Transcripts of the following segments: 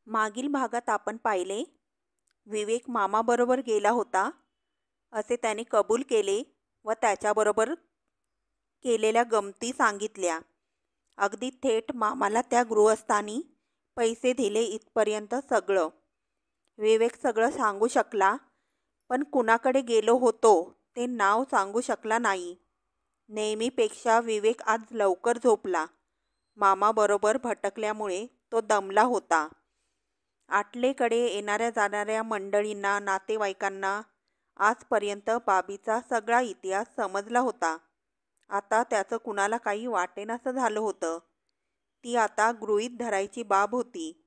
मागील भागात आपण पाहिले, विवेक मामाबरोबर गेला होता असे त्याने कबूल केले व त्याच्याबरोबर केलेल्या गमती सांगितल्या. अगदी थेट मामाला त्या गृहस्थांनी पैसे दिले इथपर्यंत सगळं. विवेक सगळं सांगू शकला, पण कुणाकडे गेलो होतो ते नाव सांगू शकला नाही. नेहमीपेक्षा विवेक आज लवकर झोपला. मामाबरोबर भटकल्यामुळे तो दमला होता. आटलेकडे येणाऱ्या जाणाऱ्या मंडळींना, नातेवाईकांना आजपर्यंत बाबीचा सगळा इतिहास समजला होता. आता त्याचं कुणाला काही वाटेनासं झालं होतं. ती आता गृहीत धरायची बाब होती.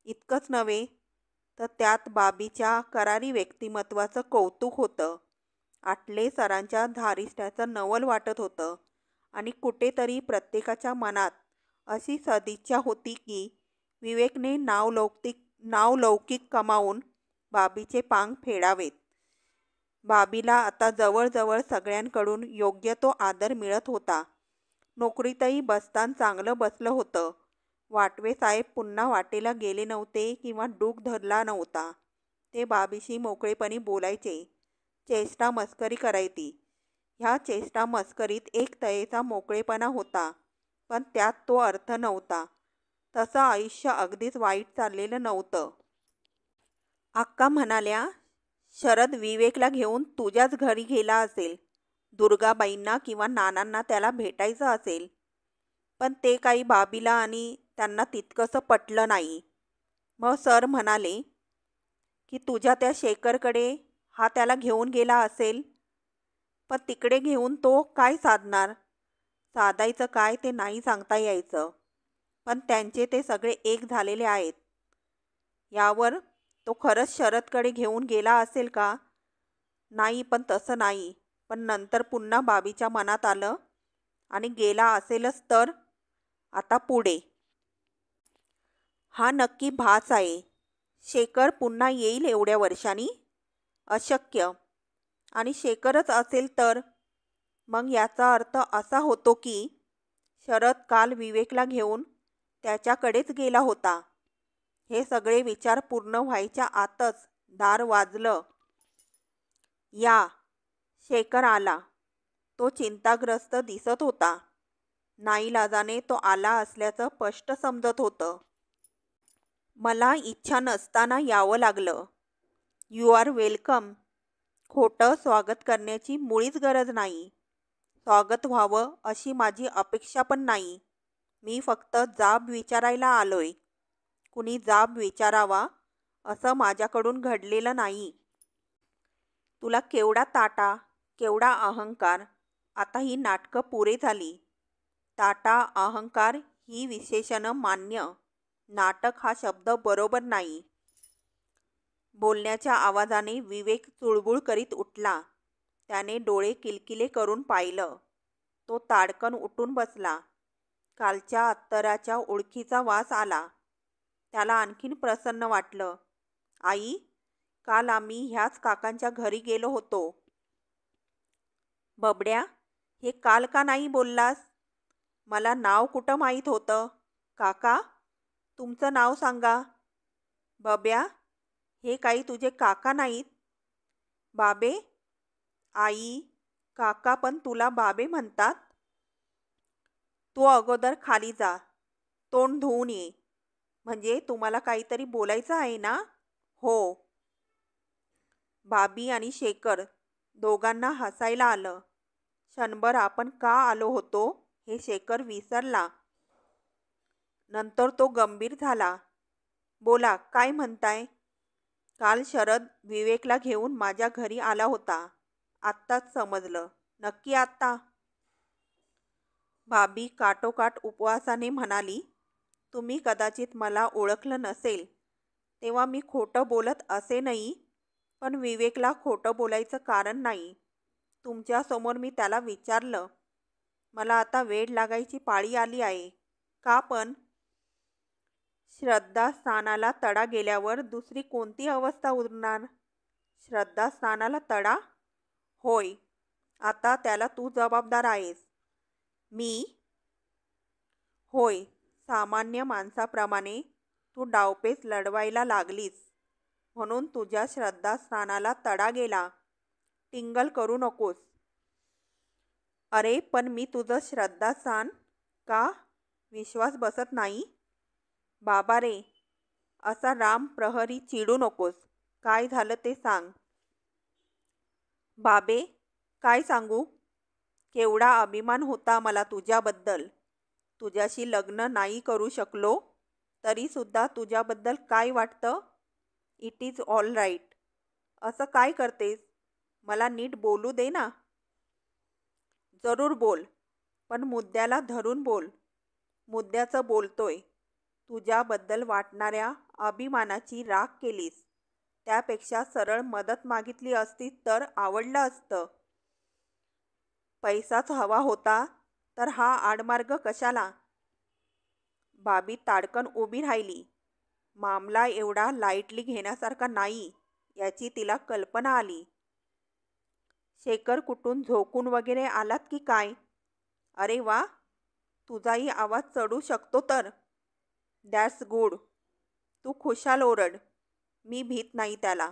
इतकंच नव्हे तर त्यात बाबीच्या करारी व्यक्तिमत्वाचं कौतुक होतं. आटले सरांच्या धारिष्ट्याचं नवल वाटत होतं आणि कुठेतरी प्रत्येकाच्या मनात अशी सदिच्छा होती की विवेकने नावलौकिक कमावून बाबीचे पांग फेडावेत. बाबीला आता जवळजवळ सगळ्यांकडून योग्य तो आदर मिळत होता. नोकरीतही बस्तान चांगलं बसलं होतं. वाटवेसाहेब पुन्हा वाटेला गेले नव्हते किंवा डूक धरला नव्हता. ते बाबीशी मोकळेपणी बोलायचे, चेष्टा मस्करी करायची. ह्या चेष्टा मस्करीत एक तऱ्हेचा मोकळेपणा होता, पण त्यात तो अर्थ नव्हता. तसं आयुष्य अगदीच वाईट चाललेलं नव्हतं. अक्का म्हणाल्या, शरद विवेकला घेऊन तुझ्याच घरी गेला असेल. दुर्गाबाईंना किंवा नानांना त्याला भेटायचं असेल. पण ते काही बाबीला आणि त्यांना तितकंसं पटलं नाही. मग सर म्हणाले की तुझ्या त्या शेखरकडे हा त्याला घेऊन गेला असेल. पण तिकडे घेऊन तो काय साधणार? साधायचं काय ते नाही सांगता यायचं. पण त्यांचे ते सगळे एक झालेले आहेत. यावर तो खरंच शरदकडे घेऊन गेला असेल का? नाही, पण तसं नाही. पण नंतर पुन्हा बाबीच्या मनात आलं आणि गेला असेलच तर. आता पुढे. हा नक्की भास आहे. शेखर पुन्हा येईल एवढ्या वर्षांनी? अशक्य. आणि शेखरच असेल तर? मग याचा अर्थ असा होतो की शरद काल विवेकला घेऊन त्याच्याकडेच गेला होता. हे सगळे विचार पूर्ण व्हायच्या आतच दार वाजलं. या. शेखर आला. तो चिंताग्रस्त दिसत होता. नाईलाजाने तो आला असल्याचं स्पष्ट समजत होतं. मला इच्छा नसताना यावं लागलं. You are welcome. खोटं स्वागत करण्याची मुळीच गरज नाही. स्वागत व्हावं अशी माझी अपेक्षा पण नाही. मी फक्त जाब विचारायला आलोय. कुणी जाब विचारावा असं माझ्याकडून घडलेलं नाही. तुला केवढा ताटा, केवढा अहंकार. आता ही नाटकं पुरे झाली. ताटा, अहंकार ही विशेषणं मान्य. नाटक हा शब्द बरोबर नाही. बोलण्याच्या आवाजाने विवेक चुळबुळ करीत उठला. त्याने डोळे किलकिले करून पाहिलं. तो ताडकन उठून बसला. कालच्या अत्तराच्या ओळखीचा वास आला. त्याला आणखीन प्रसन्न वाटलं. आई, काल आम्ही ह्याच काकांच्या घरी गेलो होतो. बबड्या, हे काल का नाही बोललास? मला नाव कुठं माहीत होतं? काका, तुमचं नाव सांगा. बब्या, हे काही तुझे काका नाहीत. बाबे? आई, काका पण तुला बाबे म्हणतात? तू अगोदर खाली जा. तोंड धुवून ये. म्हणजे तुम्हाला काहीतरी बोलायचं आहे ना? हो. बाबी आणि शेखर दोघांना हसायला आलं. क्षणभर आपण का आलो होतो हे शेखर विसरला. नंतर तो गंभीर झाला. बोला, काय म्हणताय? काल शरद विवेकला घेऊन माझ्या घरी आला होता. आत्ताच समजलं. नक्की आत्ता? बाबी काठोकाठ उपवासाने म्हणाली, तुम्ही कदाचित मला ओळखलं नसेल तेव्हा मी खोटं बोलत असेनही, पण विवेकला खोटं बोलायचं कारण नाही. तुमच्यासमोर मी त्याला विचारलं. मला आता वेड लागायची पाळी आली आहे. का पण? श्रद्धास्थानाला तडा गेल्यावर दुसरी कोणती अवस्था उरणार? श्रद्धास्थानाला तडा? होय. आता त्याला तू जबाबदार आहेस. मी? होय. सामान्य माणसाप्रमाणे तू डावपेच लढवायला लागलीस म्हणून तुझ्या श्रद्धास्थानाला तडा गेला. टिंगल करू नकोस. अरे पण मी तुझं श्रद्धास्थान का? विश्वास बसत नाही? बाबा रे, असा राम प्रहरी चिडू नकोस. काय झालं ते सांग. बाबे, काय सांगू? केवढा अभिमान होता मला तुझ्याबद्दल. तुझ्याशी लग्न नाही करू शकलो तरीसुद्धा तुझ्याबद्दल काय वाटतं? It is all right. असं काय करतेस? मला नीट बोलू दे ना. जरूर बोल, पण मुद्द्याला धरून बोल. मुद्द्याचं बोलतोय. तुझ्याबद्दल वाटणाऱ्या अभिमानाची राख केलीस. त्यापेक्षा सरळ मदत मागितली असती तर आवडलं असतं. पैसाच हवा होता तर हा आडमार्ग कशाला? बाबी ताडकन उभी राहिली. मामला एवढा लाईटली घेण्यासारखा नाही याची तिला कल्पना आली. शेखर कुठून झोकून वगैरे आलात की काय? अरे वा, तुझाही आवाज चढू शकतो तर. That's good. तू खुशाल ओरड. मी भीत नाही त्याला.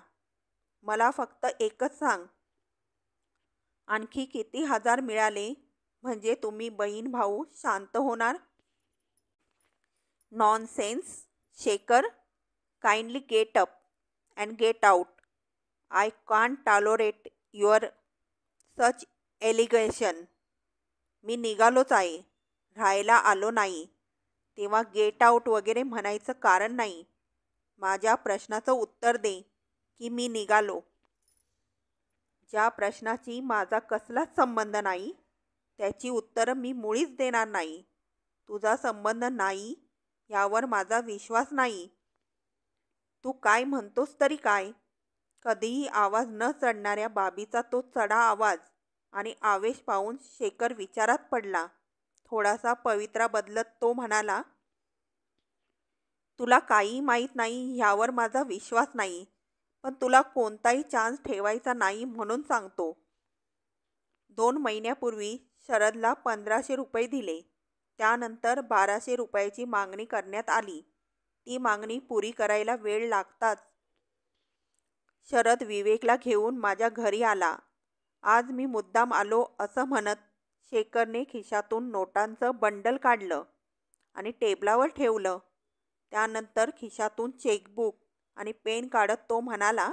मला फक्त एकच सांग, आणखी किती हजार मिळाले म्हणजे तुम्ही बहीण भाऊ शांत होणार? Nonsense. Shekhar, kindly get up and get out. I can't tolerate your such allegation. मी निघालोच आहे, राहायला आलो नाही. तेव्हा गेट आउट वगैरे म्हणायचं कारण नाही. माझ्या प्रश्नाचं उत्तर दे की मी निघालो. ज्या प्रश्नाची माझा कसलाच संबंध नाही त्याची उत्तरं मी मुळीच देणार नाही. तुझा संबंध नाही यावर माझा विश्वास नाही. तू काय म्हणतोस तरी काय? कधीही आवाज न चढणाऱ्या बाबीचा तो चढा आवाज आणि आवेश पाहून शेखर विचारात पडला. थोडासा पवित्रा बदलत तो म्हणाला, तुला काही माहीत नाही ह्यावर माझा विश्वास नाही, पण तुला कोणताही चान्स ठेवायचा नाही म्हणून सांगतो. 2 महिन्यापूर्वी शरदला 1500 रुपये दिले. त्यानंतर 1200 रुपयाची मागणी करण्यात आली. ती मागणी पुरी करायला वेळ लागताच. शरद विवेकला घेऊन माझ्या घरी आला. आज मी मुद्दाम आलो असं म्हणत शेखरने खिशातून नोटांचं बंडल काढलं आणि टेबलावर ठेवलं. त्यानंतर खिशातून चेकबुक आणि पेन काढत तो म्हणाला,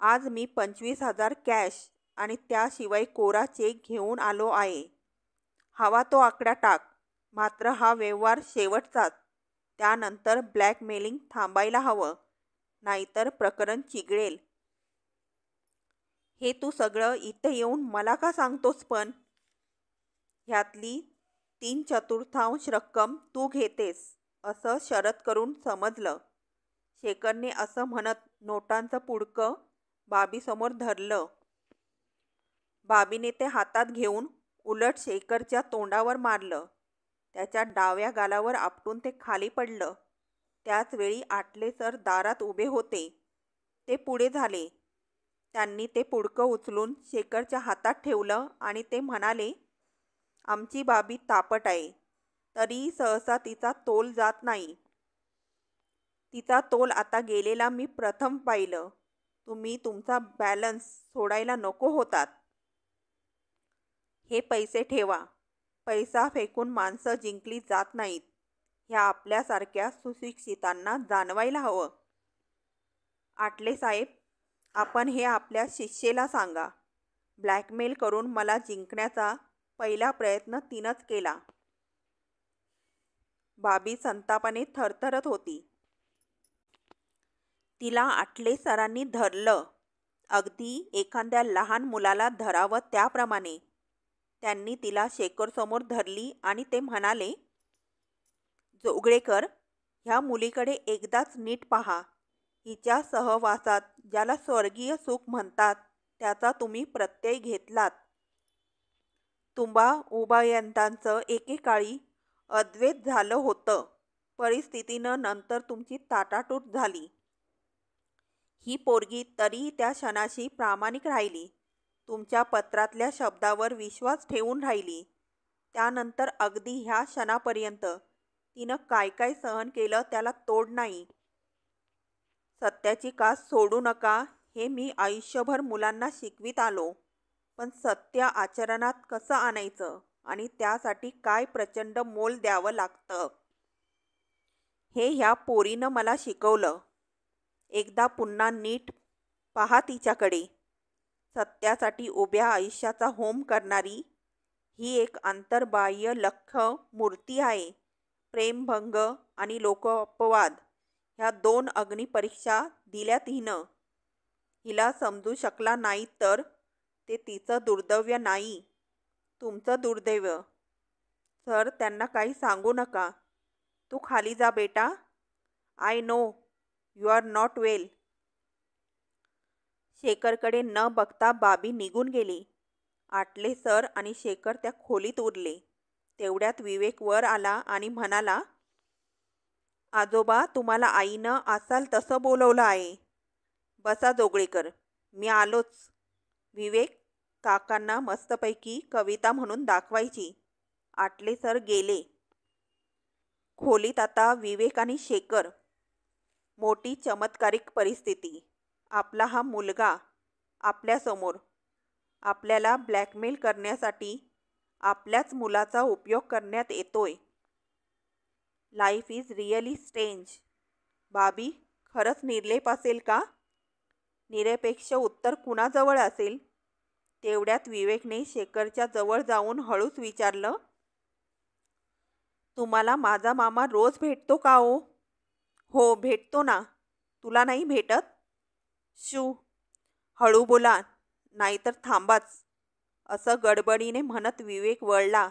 आज मी 25,000 कॅश आणि त्याशिवाय कोरा चेक घेऊन आलो आहे. हवा तो आकडा टाक. मात्र हा व्यवहार शेवटचाच. त्यानंतर ब्लॅकमेलिंग थांबायला हवं, नाहीतर प्रकरण चिघळेल. हे तू सगळं इथे येऊन मला का सांगतोस पण? ह्यातली 3/4 रक्कम तू घेतेस असं शरद करून समजलं. शेखरने असं म्हणत नोटांचं पुडकं बाबीसमोर धरलं. बाबीने ते हातात घेऊन उलट शेखरच्या तोंडावर मारलं. त्याच्या डाव्या गालावर आपटून ते खाली पडलं. त्याचवेळी आटले सर दारात उभे होते. ते पुढे झाले. त्यांनी ते पुडकं उचलून शेखरच्या हातात ठेवलं आणि ते म्हणाले, आमची बाबी तापट आहे, तरीही सहसा तिचा तोल जात नाही. तिचा तोल आता गेलेला मी प्रथम पाहिलं. तुम्ही तुमचा बॅलन्स सोडायला नको होतात. हे पैसे ठेवा. पैसा फेकून माणसं जिंकली जात नाहीत. ह्या आपल्यासारख्या सुशिक्षितांना जाणवायला हवं. आटले साहेब, आपण हे आपल्या शिष्येला सांगा. ब्लॅकमेल करून मला जिंकण्याचा पहिला प्रयत्न तिनंच केला. बाबी संतापाने थरथरत होती. तिला आटले सरांनी धरलं, अगदी एखाद्या लहान मुलाला धरावं त्याप्रमाणे. त्यांनी तिला शेखरसमोर धरली आणि ते म्हणाले, जोगळेकर, ह्या मुलीकडे एकदाच नीट पहा. हिच्या सहवासात ज्याला स्वर्गीय सुख म्हणतात त्याचा तुम्ही प्रत्यय घेतलात. तुम्हा उभयतांचं एकेकाळी अद्वैत झालं होतं. परिस्थितीनं नंतर तुमची ताटातूट झाली. ही पोरगी तरीही त्या क्षणाशी प्रामाणिक राहिली. तुमच्या पत्रातल्या शब्दावर विश्वास ठेवून राहिली. त्यानंतर अगदी ह्या क्षणापर्यंत तिनं काय काय सहन केलं त्याला तोड नाही. सत्याची कास सोडू नका हे मी आयुष्यभर मुलांना शिकवित आलो. पण सत्य आचरणात कसं आणायचं आणि त्यासाठी काय प्रचंड मोल द्यावं लागतं हे ह्या पोरीनं मला शिकवलं. एकदा पुन्हा नीट पहा तिच्याकडे. सत्यासाठी उभ्या आयुष्याचा होम करणारी ही एक अंतर्बाह्य लख्ख मूर्ती आहे. प्रेमभंग आणि लोकोपवाद ह्या 2 अग्निपरीक्षा दिल्यात हिनं. हिला समजू शकला नाही तर ते तिचं दुर्दैव नाही, तुमचं दुर्दैव. सर त्यांना काही सांगू नका. तू खाली जा बेटा. I know you are not well. शेखरकडे न बघता बाबी निघून गेली. आटले सर आणि शेखर त्या खोलीत उरले. तेवढ्यात विवेक वर आला आणि म्हणाला, आजोबा तुम्हाला आईनं असाल तसं बोलवलं आहे. बसा जोगळेकर, मी आलोच. विवेक काकांना मस्तपैकी कविता म्हणून दाखवायची. आटले सर गेले. खोलीत आता विवेक आणि शेखर. मोठी चमत्कारिक परिस्थिती. आपला हा मुलगा आपल्यासमोर. आपल्याला ब्लॅकमेल करण्यासाठी आपल्याच मुलाचा उपयोग करण्यात येतोय. Life is really strange. बाबी खरंच निर्लेप असेल का? निरपेक्ष उत्तर कुणाजवळ असेल? तेवढ्यात विवेकने शेखरच्या जवळ जाऊन हळूच विचारलं, तुम्हाला माझा मामा रोज भेटतो का हो? हो भेटतो ना. तुला नाही भेटत? शू, हळू बोला नाहीतर थांबाच. असं गडबडीने म्हणत विवेक वळला.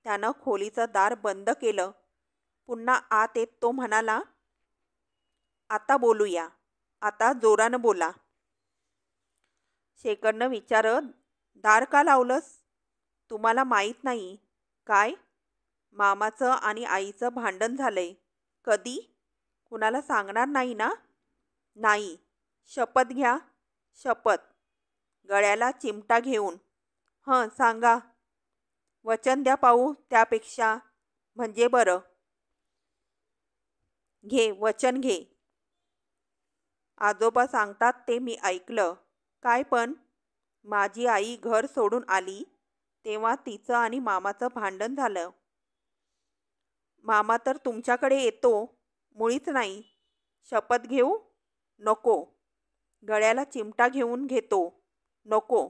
त्यानं खोलीचं दार बंद केलं. पुन्हा आत येत तो म्हणाला, आता बोलूया. आता जोरानं बोला. शेखरनं विचारत, दार का लावलंस? तुम्हाला माहीत नाही काय? मामाचं आणि आईचं भांडण झालंय. कधी? कुणाला सांगणार नाही ना? नाही. शपथ घ्या. शपथ. गळ्याला चिमटा घेऊन. हं सांगा. वचन द्या पाहू त्यापेक्षा. म्हणजे बरं. घे वचन घे. आजोबा सांगतात ते मी ऐकलं. काय पण? माझी आई घर सोडून आली तेव्हा तिचं आणि मामाचं भांडण झालं. मामा तर तुमच्याकडे येतो मुळीच नाही. शपथ घेऊ? नको. गळ्याला चिमटा घेऊन घेतो. नको.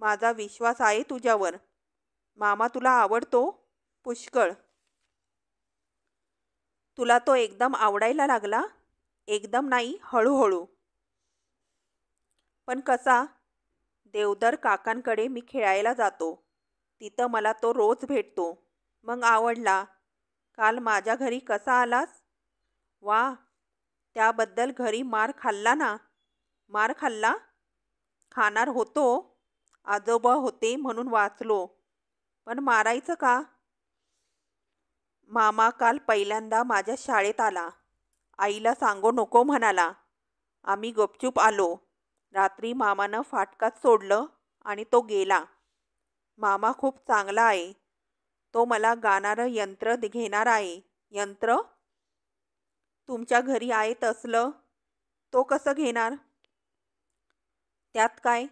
माझा विश्वास आहे तुझ्यावर. मामा तुला आवडतो पुष्कळ. तुला तो एकदम आवडायला लागला? एकदम नाही, हळूहळू. पण कसा? देवधर काकांकडे मी खेळायला जातो. तिथं मला तो रोज भेटतो. मग आवडला. काल माझ्या घरी कसा आलास? वा, त्याबद्दल घरी मार खाल्ला ना? मार खाल्ला? खाणार होतो. आजोबा होते म्हणून वाचलो. पण मारायचं का? मामा काल पहिल्यांदा माझ्या शाळेत आला. आईला सांगू नको म्हणाला. आम्ही गपचूप आलो. रात्री मामानं फाटकात सोडलं आणि तो गेला. मामा खूप चांगला आहे. तो मला गाणारं यंत्र घेणार आहे. यंत्र? तुमच्या घरी आहे तसलं? तो कसं घेणार? त्यात काय?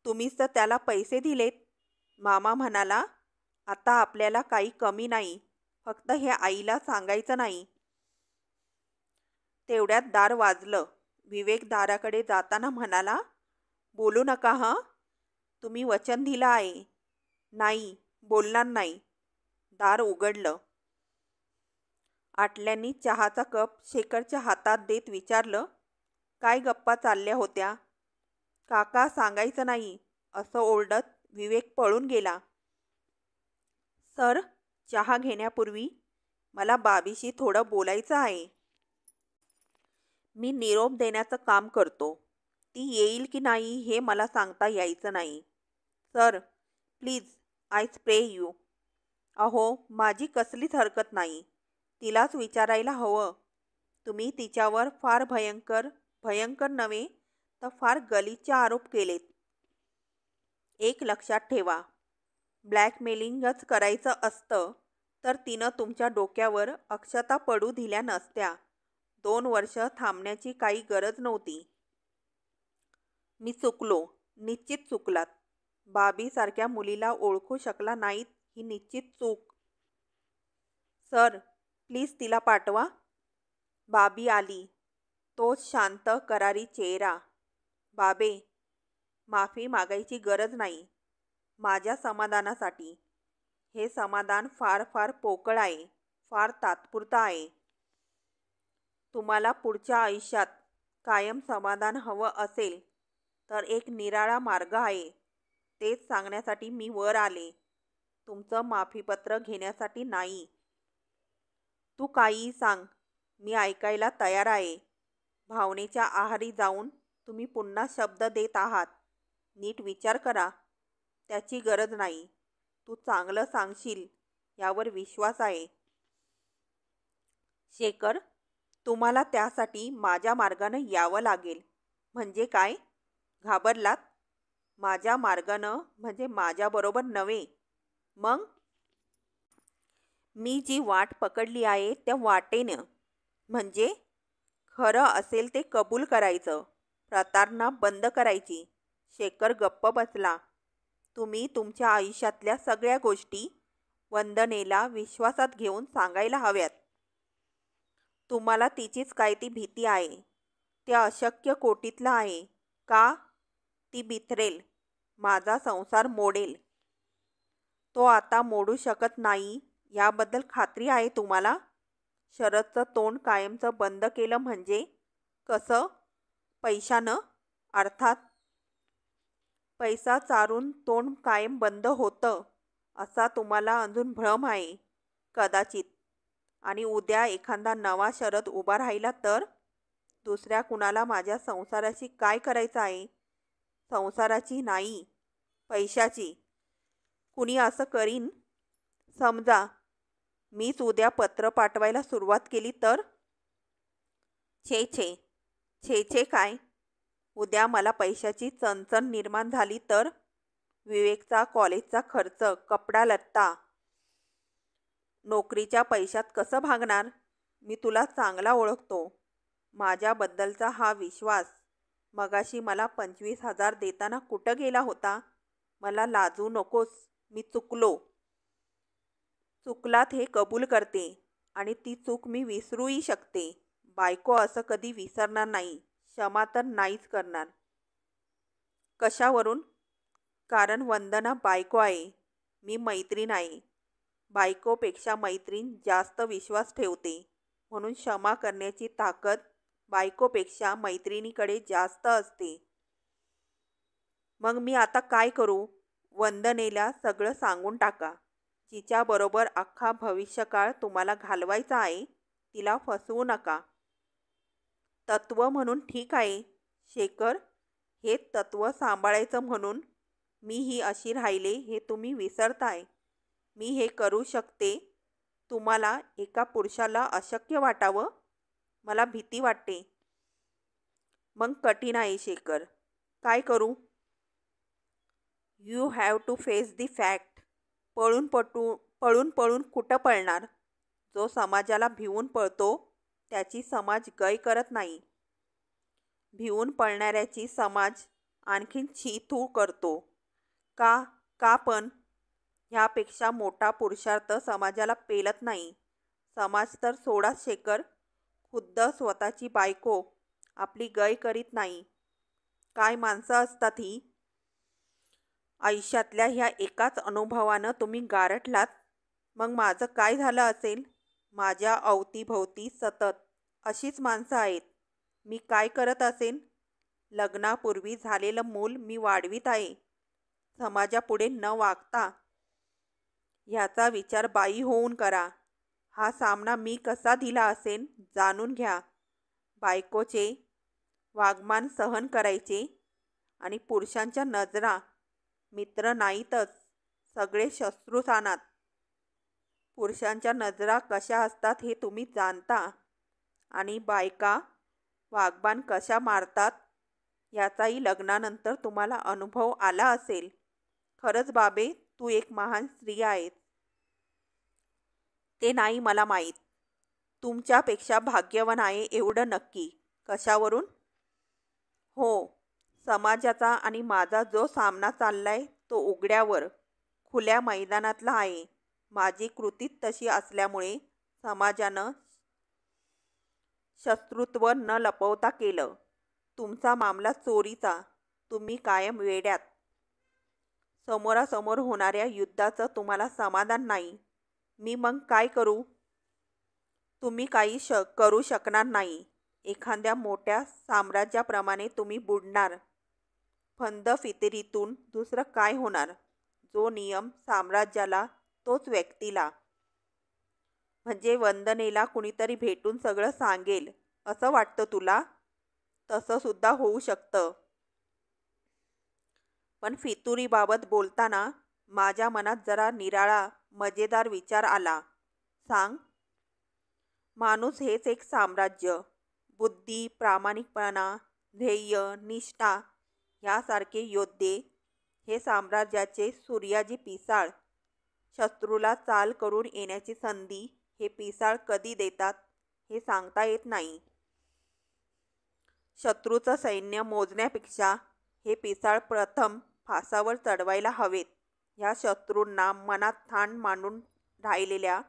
तुम्हीच तर त्याला पैसे दिलेत. मामा म्हणाला, आता आपल्याला काही कमी नाही. फक्त हे आईला सांगायचं नाही. तेवढ्यात दार वाजलं. विवेक दाराकडे जाताना म्हणाला, बोलू नका हं. तुम्ही वचन दिलं आहे. नाही, बोलणार नाही. दार उघडलं. आटल्यांनी चहाचा कप शेखरच्या हातात देत विचारलं, काय गप्पा चालल्या होत्या? काका सांगायचं नाही असं ओरडत विवेक पळून गेला. सर, चहा घेण्यापूर्वी मला बाबीशी थोडं बोलायचं आहे. मी निरोप देण्याचं काम करतो. ती येईल की नाही हे मला सांगता यायचं नाही. Sir please, I spray you. अहो माझी कसलीच हरकत नाही. तिलाच विचारायला हवं. तुम्ही तिच्यावर फार भयंकर भयंकर नव्हे तर फार गलिच्छ आरोप केलेत. एक लक्षात ठेवा, ब्लॅकमेलिंगच करायचं असतं तर तिनं तुमच्या डोक्यावर अक्षता पडू दिल्या नसत्या. 2 वर्ष थांबण्याची काही गरज नव्हती. मी चुकलो, निश्चित चुकलात. बाबीसारख्या मुलीला ओळखू शकला नाहीत ही निश्चित चूक. सर, प्लीज तिला पाठवा. बाबी आली. तोच शांत करारी चेहरा. बाबे, माफी मागायची गरज नाही. माझ्या समाधानासाठी. हे समाधान फार फार पोकळ आहे, फार तात्पुरतं आहे. तुम्हाला पुढच्या आयुष्यात कायम समाधान हवं असेल तर एक निराळा मार्ग आहे. तेच सांगण्यासाठी मी वर आले, तुमचं माफीपत्र घेण्यासाठी नाही. तू काहीही सांग, मी ऐकायला तयार आहे. भावनेच्या आहारी जाऊन तुम्ही पुन्हा शब्द देत आहात. नीट विचार करा. त्याची गरज नाही. तू चांगलं सांगशील यावर विश्वास आहे. शेखर, तुम्हाला त्यासाठी माझ्या मार्गानं यावं लागेल. म्हणजे काय? घाबरलात? माझ्या मार्गानं म्हणजे माझ्याबरोबर नव्हे. मग? मी जी वाट पकडली आहे त्या वाटेनं. म्हणजे खरं असेल ते कबूल करायचं, प्रतारणा बंद करायची. शेखर गप्प बसला. तुम्ही तुमच्या आयुष्यातल्या सगळ्या गोष्टी वंदनेला विश्वासात घेऊन सांगायला हव्यात. तुम्हाला तिचीच काय ती भीती आहे. ते अशक्य कोटीतलं आहे. का? ती बिथरेल, माझा संसार मोडेल. तो आता मोडू शकत नाही याबद्दल खात्री आहे तुम्हाला? शरदचं तोंड कायमचं बंद केलं म्हणजे कसं? पैशानं? अर्थात. पैसा चारून तोंड कायम बंद होतं असा तुम्हाला अजून भ्रम आहे. कदाचित. आणि उद्या एखादा नवा शरद उभा राहिला तर? दुसऱ्या कुणाला माझ्या संसाराशी काय करायचं आहे? संसाराची नाही, पैशाची. कुणी असं करीन? समजा मीच उद्या पत्र पाठवायला सुरुवात केली तर? छे छे छे छे काय? उद्या मला पैशाची चणचण निर्माण झाली तर? विवेकचा कॉलेजचा खर्च, कपडा लत्ता. नोकरीच्या पैशात कसं भागणार? मी तुला चांगला ओळखतो. माझ्याबद्दलचा हा विश्वास मगाशी मला 25,000 देताना कुठं गेला होता? मला लाजू नकोस. मी चुकलो. चुकलात हे कबूल करते आणि ती चूक मी विसरूही शकते. बायको असं कधी विसरणार नाही. क्षमा तर नाहीच करणार. कशावरून? कारण वंदना बायको आहे, मी मैत्रीण आहे. बायकोपेक्षा मैत्रीण जास्त विश्वास ठेवते, म्हणून क्षमा करण्याची ताकद बायकोपेक्षा मैत्रिणीकडे जास्त असते. मग मी आता काय करू? वंदनेला सगळं सांगून टाका. जिच्याबरोबर अख्खा भविष्यकाळ तुम्हाला घालवायचा आहे तिला फसवू नका. तत्त्व म्हणून ठीक आहे शेखर. हे तत्त्व सांभाळायचं म्हणून मी ही अशी राहिले हे तुम्ही विसरताय. मी हे करू शकते. तुम्हाला एका पुरुषाला अशक्य वाटावं? मला भीती वाटते. मग कठीण आहे शेखर. काय करू? You have to face the fact. पळून पळून कुठं पळणार? जो समाजाला भिवून पळतो त्याची समाज गय करत नाही. भिवून पळणाऱ्याची समाज आणखीन छी-थू करतो. का? का पण? ह्यापेक्षा मोठा पुरुषार्थ समाजाला पेलत नाही. समाज तर सोडा शेखर, खुद्द स्वतःची बायको आपली गय करीत नाही. काय माणसं असतात ही! आयुष्यातल्या ह्या एकाच अनुभवानं तुम्ही गारठलात. मग माझं काय झालं असेल? माझ्या अवतीभोवती सतत अशीच माणसं आहेत. मी काय करत असेन? लग्नापूर्वी झालेलं मूल मी वाढवीत आहे, समाजापुढे न वागता. ह्याचा विचार बाई होऊन करा. हा सामना मी कसा दिला असेन जाणून घ्या. बायकोचे वागमान सहन करायचे आणि पुरुषांच्या नजरा मित्र नाहीतच, सगळे शत्रूच आणत. पुरुषांच्या नजरा कशा असतात हे तुम्ही जाणता आणि बायका वागबान कशा मारतात याचाही लग्नानंतर तुम्हाला अनुभव आला असेल. खरंच बाबे, तू एक महान स्त्री आहेस. ते नाही मला माहीत. तुमच्यापेक्षा भाग्यवान आहे एवढं नक्की. कशावरून? हो, समाजाचा आणि माझा जो सामना चाललाय तो उघड्यावर, खुल्या मैदानातला आहे. माझी कृतीच तशी असल्यामुळे समाजानं शत्रुत्व न लपवता केलं. तुमचा मामला चोरीचा. तुम्ही कायम वेड्यात. समोरासमोर होणाऱ्या युद्धाचं तुम्हाला समाधान नाही. मी मग काय करू? तुम्ही काही करू शकणार नाही. एखाद्या मोठ्या साम्राज्याप्रमाणे तुम्ही बुडणार. फंद फितरीतून दुसरं काय होणार? जो नियम साम्राज्याला तोच व्यक्तीला. म्हणजे वंदनेला कुणीतरी भेटून सगळं सांगेल असं वाटतं तुला? तसं सुद्धा होऊ शकतं. पण फितुरीबाबत बोलताना माझ्या मनात जरा निराळा मजेदार विचार आला. सांग. माणूस हेच एक साम्राज्य. बुद्धी, प्रामाणिकपणा, ध्येय, निष्ठा ह्यासारखे योद्धे हे साम्राज्याचे सूर्याजी पिसाळ. शत्रूला चाल करून येण्याची संधी हे पिसाळ कधी देतात हे सांगता येत नाही. शत्रूचं सैन्य मोजण्यापेक्षा हे पिसाळ प्रथम फासावर चढवायला हवेत. ह्या शत्रूंना मनात ठाण मांडून राहिलेल्या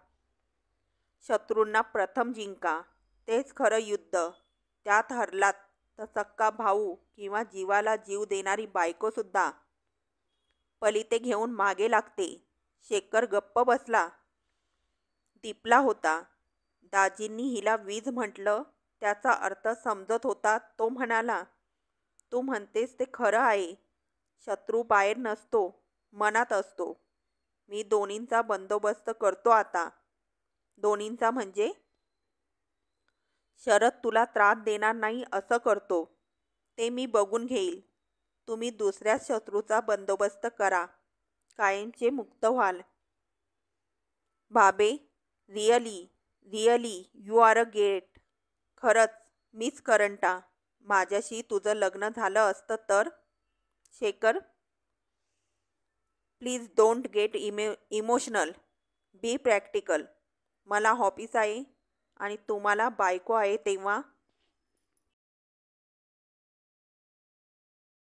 शत्रूंना प्रथम जिंका. तेच खरं युद्ध. त्यात हरलात तर सक्का भाऊ किंवा जीवाला जीव देणारी बायकोसुद्धा पलिते घेऊन मागे लागते. शेखर गप्प बसला. दिपला होता. दाजींनी हिला वीज म्हटलं त्याचा अर्थ समजत होता. तो म्हणाला, तू म्हणतेस ते खरं आहे. शत्रू बाहेर नसतो, मनात असतो. मी दोन्हींचा बंदोबस्त करतो आता. दोन्हींचा म्हणजे? शरद तुला त्रास देणार नाही असं करतो. ते मी बघून घेईल. तुम्ही दुसऱ्या शत्रूचा बंदोबस्त करा. कायमचे मुक्त व्हाल. बाबे, really really you are a great. खरंच मीच करंटा. माझ्याशी तुझं लग्न झालं असतं तर? Shekhar, please don't get emotional. B practical. मला ऑफिस आहे आणि तुम्हाला बायको आहे तेव्हा